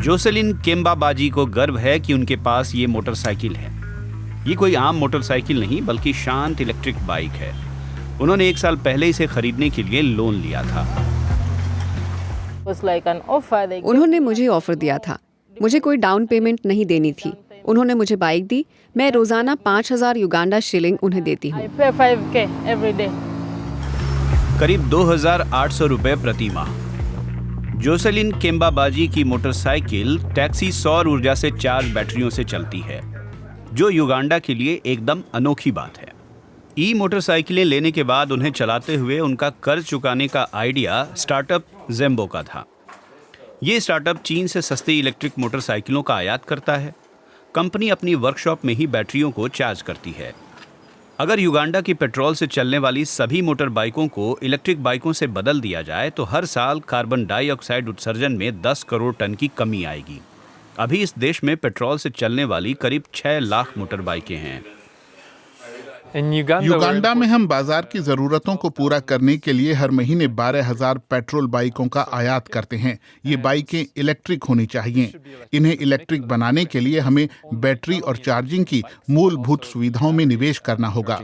Josselin केम्बाबाजी को गर्व है कि उनके पास ये मोटरसाइकिल है। ये कोई आम मोटरसाइकिल नहीं बल्कि शांत इलेक्ट्रिक बाइक है। उन्होंने 1 साल पहले इसे खरीदने के लिए लोन लिया था। उन्होंने मुझे ऑफर दिया था। मुझे कोई डाउन पेमेंट नहीं देनी थी। उन्होंने मुझे बाइक दी। मैं रोजाना 5,000 युगांडा शिलिंग उन्हें देती हूँ। करीब 2,800 रुपए प्रति माह। जोसेलिन केम्बाबाजी की मोटरसाइकिल टैक्सी सौर ऊर्जा से चार्ज बैटरियों से चलती है, जो युगांडा के लिए एकदम अनोखी बात है। ई मोटरसाइकिलें लेने के बाद उन्हें चलाते हुए उनका कर्ज चुकाने का आइडिया स्टार्टअप ज़ेम्बो का था। ये स्टार्टअप चीन से सस्ती इलेक्ट्रिक मोटरसाइकिलों का आयात करता है। कंपनी अपनी वर्कशॉप में ही बैटरियों को चार्ज करती है। अगर युगांडा की पेट्रोल से चलने वाली सभी मोटर बाइकों को इलेक्ट्रिक बाइकों से बदल दिया जाए तो हर साल कार्बन डाइऑक्साइड उत्सर्जन में 10 करोड़ टन की कमी आएगी। अभी इस देश में पेट्रोल से चलने वाली करीब 6 लाख मोटर बाइकें हैं। युगांडा में हम बाजार की जरूरतों को पूरा करने के लिए हर महीने 12,000 पेट्रोल बाइकों का आयात करते हैं। ये बाइकें इलेक्ट्रिक होनी चाहिए। इन्हें इलेक्ट्रिक बनाने के लिए हमें बैटरी और चार्जिंग की मूलभूत सुविधाओं में निवेश करना होगा।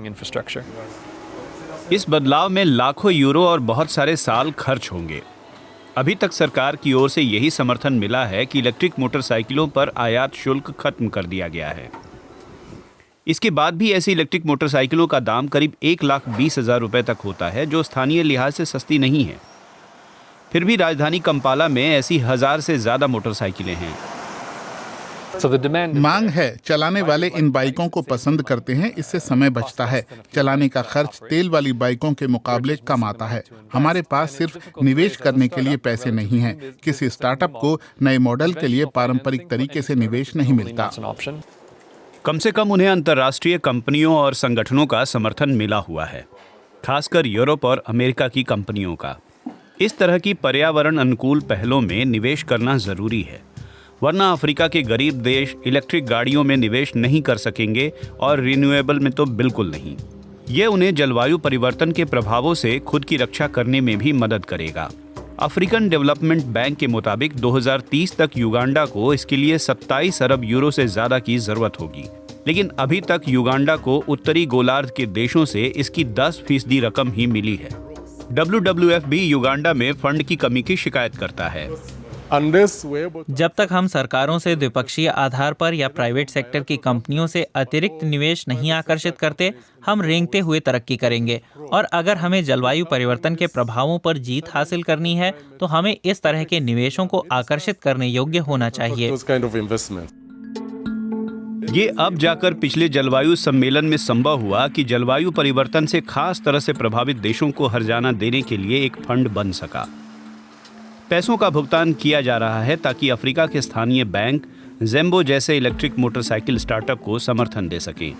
इस बदलाव में लाखों यूरो और बहुत सारे साल खर्च होंगे। अभी तक सरकार की ओर से यही समर्थन मिला है कि इलेक्ट्रिक मोटरसाइकिलों पर आयात शुल्क खत्म कर दिया गया है। इसके बाद भी ऐसी इलेक्ट्रिक मोटरसाइकिलों का दाम करीब 1,20,000 रुपए तक होता है, जो स्थानीय लिहाज से सस्ती नहीं है। फिर भी राजधानी कंपाला में ऐसी 1,000 से ज़्यादा मोटरसाइकिलें हैं। मांग है। चलाने वाले इन बाइकों को पसंद करते हैं। इससे समय बचता है। चलाने का खर्च तेल वाली बाइकों के मुकाबले कम आता है। हमारे पास सिर्फ निवेश करने के लिए पैसे नहीं हैं। किसी स्टार्टअप को नए मॉडल के लिए पारंपरिक तरीके से निवेश नहीं मिलता। कम से कम उन्हें अंतर्राष्ट्रीय कंपनियों और संगठनों का समर्थन मिला हुआ है, खासकर यूरोप और अमेरिका की कंपनियों का। इस तरह की पर्यावरण अनुकूल पहलों में निवेश करना जरूरी है, वरना अफ्रीका के गरीब देश इलेक्ट्रिक गाड़ियों में निवेश नहीं कर सकेंगे और रिन्यूएबल में तो बिल्कुल नहीं। ये उन्हें जलवायु परिवर्तन के प्रभावों से खुद की रक्षा करने में भी मदद करेगा। अफ्रीकन डेवलपमेंट बैंक के मुताबिक 2030 तक युगांडा को इसके लिए 27 अरब यूरो से ज़्यादा की ज़रूरत होगी, लेकिन अभी तक युगांडा को उत्तरी गोलार्ध के देशों से इसकी 10% रकम ही मिली है। WWF भी युगांडा में फंड की कमी की शिकायत करता है। जब तक हम सरकारों से द्विपक्षीय आधार पर या प्राइवेट सेक्टर की कंपनियों से अतिरिक्त निवेश नहीं आकर्षित करते, हम रेंगते हुए तरक्की करेंगे। और अगर हमें जलवायु परिवर्तन के प्रभावों पर जीत हासिल करनी है तो हमें इस तरह के निवेशों को आकर्षित करने योग्य होना चाहिए। ये अब जाकर पिछले जलवायु सम्मेलन में संभव हुआ कि जलवायु परिवर्तन से खास तरह से प्रभावित देशों को हर्जाना देने के लिए एक फंड बन सका। पैसों का भुगतान किया जा रहा है ताकि अफ्रीका के स्थानीय बैंक ज़ेम्बो जैसे इलेक्ट्रिक मोटरसाइकिल स्टार्टअप को समर्थन दे सकें।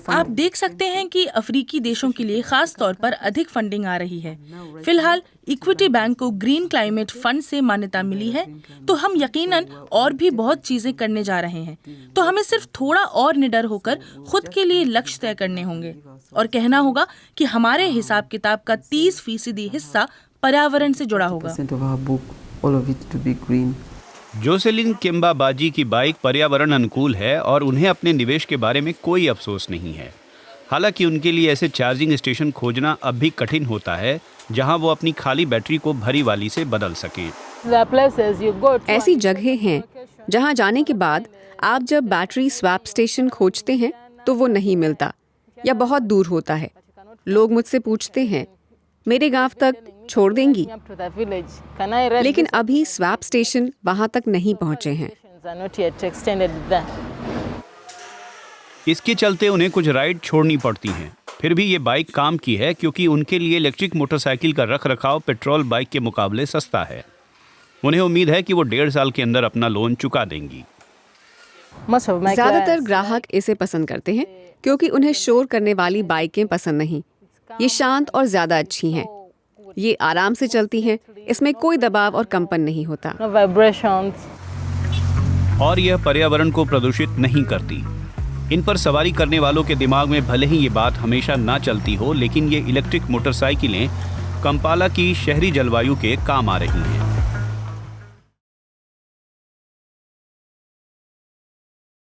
आप देख सकते हैं कि अफ्रीकी देशों के लिए खास तौर पर अधिक फंडिंग आ रही है। फिलहाल इक्विटी बैंक को ग्रीन क्लाइमेट फंड से मान्यता मिली है, तो हम यकीनन और भी बहुत चीजें करने जा रहे हैं। तो हमें सिर्फ थोड़ा और निडर होकर खुद के लिए लक्ष्य तय करने होंगे और कहना होगा कि हमारे हिसाब किताब का 30% हिस्सा पर्यावरण से जुड़ा होगा। जोसेलिन केम्बाबाजी की बाइक पर्यावरण अनुकूल है और उन्हें अपने निवेश के बारे में कोई अफसोस नहीं है। हालांकि उनके लिए ऐसे चार्जिंग स्टेशन खोजना अब भी कठिन होता है जहां वो अपनी खाली बैटरी को भरी वाली से बदल सकें। ऐसी जगहें हैं जहां जाने के बाद आप जब बैटरी स्वैप स्टेशन खोजते हैं तो वो नहीं मिलता या बहुत दूर होता है। लोग मुझसे पूछते हैं, मेरे गांव तक छोड़ देंगी? लेकिन अभी स्वैप स्टेशन वहां तक नहीं पहुंचे हैं। इसके चलते उन्हें कुछ राइड छोड़नी पड़ती हैं। फिर भी ये बाइक काम की है क्योंकि उनके लिए इलेक्ट्रिक मोटरसाइकिल का रखरखाव पेट्रोल बाइक के मुकाबले सस्ता है। उन्हें उम्मीद है कि वो 1.5 साल के अंदर अपना लोन चुका देंगी। ज्यादातर ग्राहक इसे पसंद करते हैं क्योंकि उन्हें शोर करने वाली बाइकें पसंद नहीं। ये शांत और ज्यादा अच्छी हैं। ये आराम से चलती हैं। इसमें कोई दबाव और कंपन नहीं होता। और यह पर्यावरण को प्रदूषित नहीं करती। इन पर सवारी करने वालों के दिमाग में भले ही ये बात हमेशा ना चलती हो, लेकिन ये इलेक्ट्रिक मोटरसाइकिलें कंपाला की शहरी जलवायु के काम आ रही हैं।